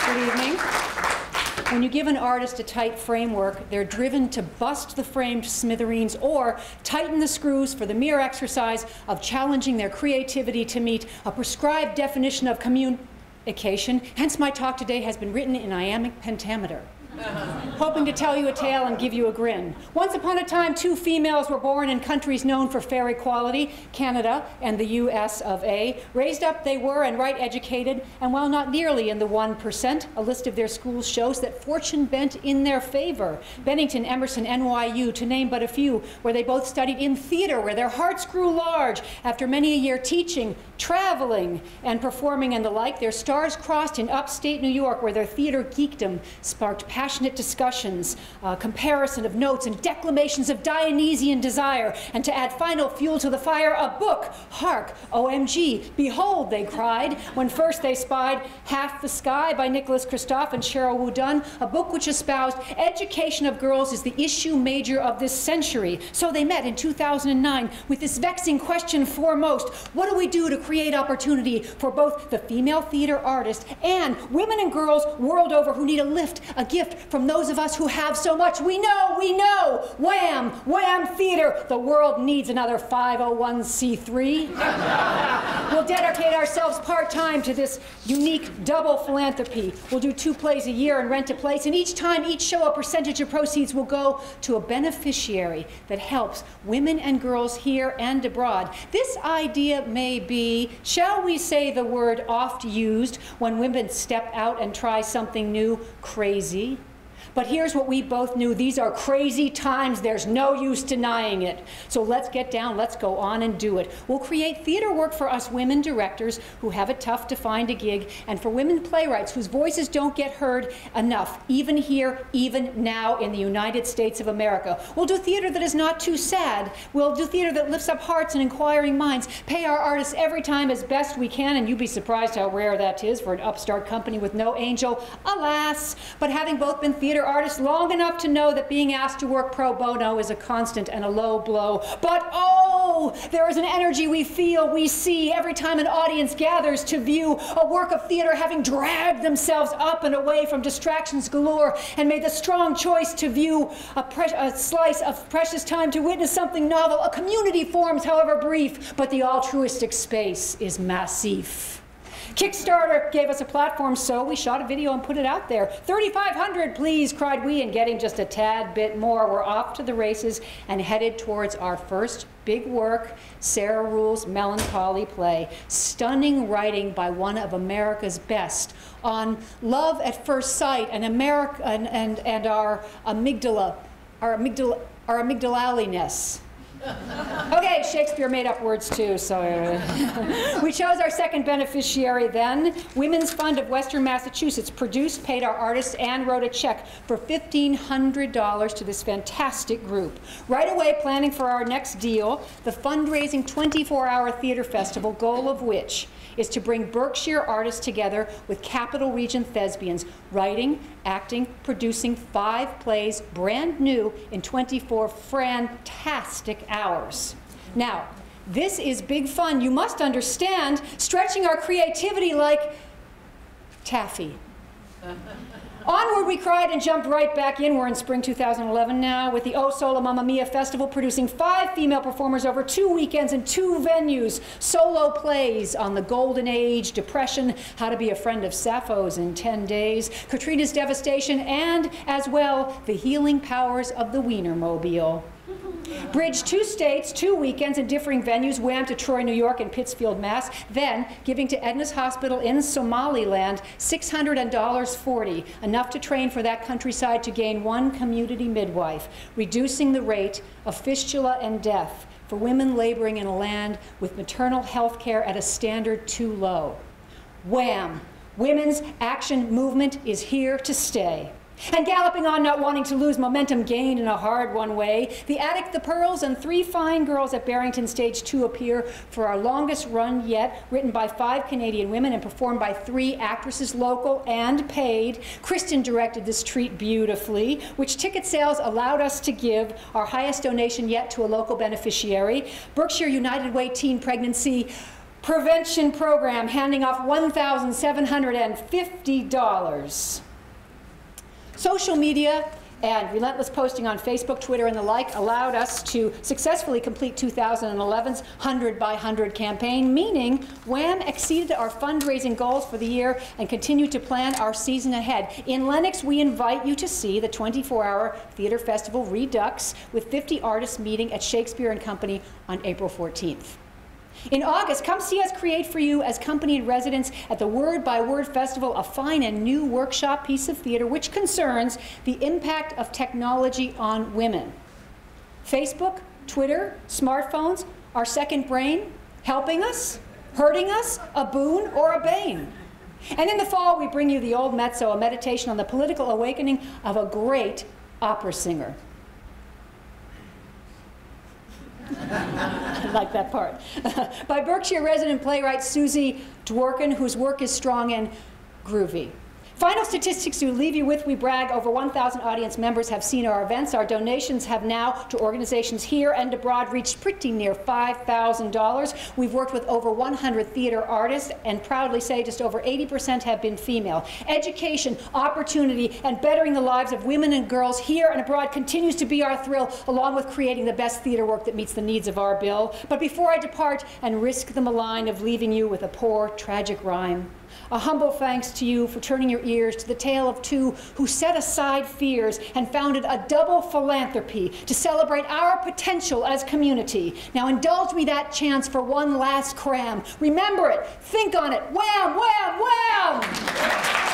Good evening. When you give an artist a tight framework, they're driven to bust the frame to smithereens or tighten the screws for the mere exercise of challenging their creativity to meet a prescribed definition of communication. Hence, my talk today has been written in iambic pentameter, hoping to tell you a tale and give you a grin. Once upon a time, two females were born in countries known for fair equality, Canada and the US of A. Raised up they were and right educated, and while not nearly in the 1%, a list of their schools shows that fortune bent in their favor. Bennington, Emerson, NYU, to name but a few, where they both studied in theater, where their hearts grew large. After many a year teaching, traveling, and performing and the like, their stars crossed in upstate New York, where their theater geekdom sparked passionate discussions, comparison of notes, and declamations of Dionysian desire. And to add final fuel to the fire, a book. Hark, OMG, behold, they cried, when first they spied Half the Sky by Nicholas Kristof and Cheryl Wu-Dunn, a book which espoused education of girls is the issue major of this century. So they met in 2009 with this vexing question foremost: what do we do to create opportunity for both the female theater artist and women and girls world over who need a lift, a gift from those of us who have so much? We know, WAM, WAM Theater. The world needs another 501c3. We'll dedicate ourselves part-time to this unique double philanthropy. We'll do 2 plays a year and rent a place, and each time, each show, a percentage of proceeds will go to a beneficiary that helps women and girls here and abroad. This idea may be, shall we say the word oft used when women step out and try something new, crazy. But here's what we both knew: these are crazy times. There's no use denying it. So let's get down, let's go on and do it. We'll create theater work for us women directors who have it tough to find a gig, and for women playwrights whose voices don't get heard enough, even here, even now in the United States of America. We'll do theater that is not too sad. We'll do theater that lifts up hearts and inquiring minds. Pay our artists every time as best we can, and you'd be surprised how rare that is for an upstart company with no angel, alas. But having both been theater artists long enough to know that being asked to work pro bono is a constant and a low blow. But oh, there is an energy we feel, we see every time an audience gathers to view a work of theater having dragged themselves up and away from distractions galore and made the strong choice to view a slice of precious time to witness something novel. A community forms, however brief, but the altruistic space is massif. Kickstarter gave us a platform, so we shot a video and put it out there. 3,500, please, cried we, and getting just a tad bit more. We're off to the races and headed towards our first big work, Sarah Ruhl's melancholy play. Stunning writing by one of America's best on love at first sight and America and our amygdalaliness. Okay, Shakespeare made up words too, so we chose our second beneficiary then. Women's Fund of Western Massachusetts produced, paid our artists, and wrote a check for $1,500 to this fantastic group. Right away, planning for our next deal, the fundraising 24-hour theater festival, goal of which is to bring Berkshire artists together with Capital Region thespians, writing, acting, producing 5 plays, brand new, in 24 fantastic hours. Now, this is big fun. You must understand, stretching our creativity like taffy. Onward we cried and jumped right back in. We're in spring 2011 now with the O Solo Mamma Mia Festival, producing 5 female performers over 2 weekends and 2 venues. Solo plays on the Golden Age, Depression, How to Be a Friend of Sappho's in 10 Days, Katrina's Devastation, and as well, the healing powers of the Wienermobile. Bridged 2 states, 2 weekends in differing venues, WAM to Troy, New York, and Pittsfield, Mass. Then giving to Edna's Hospital in Somaliland $640, enough to train for that countryside to gain 1 community midwife, reducing the rate of fistula and death for women laboring in a land with maternal health care at a standard too low. WAM, Women's Action Movement, is here to stay. And galloping on, not wanting to lose momentum gained in a hard-won way, The Attic, The Pearls, and 3 Fine Girls at Barrington Stage 2 appear for our longest run yet, written by 5 Canadian women and performed by 3 actresses, local and paid. Kristen directed this treat beautifully, which ticket sales allowed us to give our highest donation yet to a local beneficiary. Berkshire United Way teen pregnancy prevention program, handing off $1,750. Social media and relentless posting on Facebook, Twitter, and the like allowed us to successfully complete 2011's 100 by 100 campaign, meaning WAM exceeded our fundraising goals for the year and continued to plan our season ahead. In Lenox, we invite you to see the 24-hour theater festival Redux with 50 artists meeting at Shakespeare & Company on April 14th. In August, come see us create for you as company in residence at the Word by Word Festival, a fine and new workshop piece of theater which concerns the impact of technology on women. Facebook, Twitter, smartphones, our second brain, helping us, hurting us, a boon or a bane. And in the fall, we bring you the Old Mezzo, a meditation on the political awakening of a great opera singer. I like that part. By Berkshire resident playwright Susie Dworkin, whose work is strong and groovy. Final statistics to leave you with, we brag over 1,000 audience members have seen our events. Our donations have now to organizations here and abroad reached pretty near $5,000. We've worked with over 100 theater artists and proudly say just over 80% have been female. Education, opportunity, and bettering the lives of women and girls here and abroad continues to be our thrill, along with creating the best theater work that meets the needs of our bill. But before I depart and risk the malign of leaving you with a poor, tragic rhyme, a humble thanks to you for turning your ears to the tale of two who set aside fears and founded a double philanthropy to celebrate our potential as community. Now indulge me that chance for one last cram. Remember it, think on it, wham, wham, wham!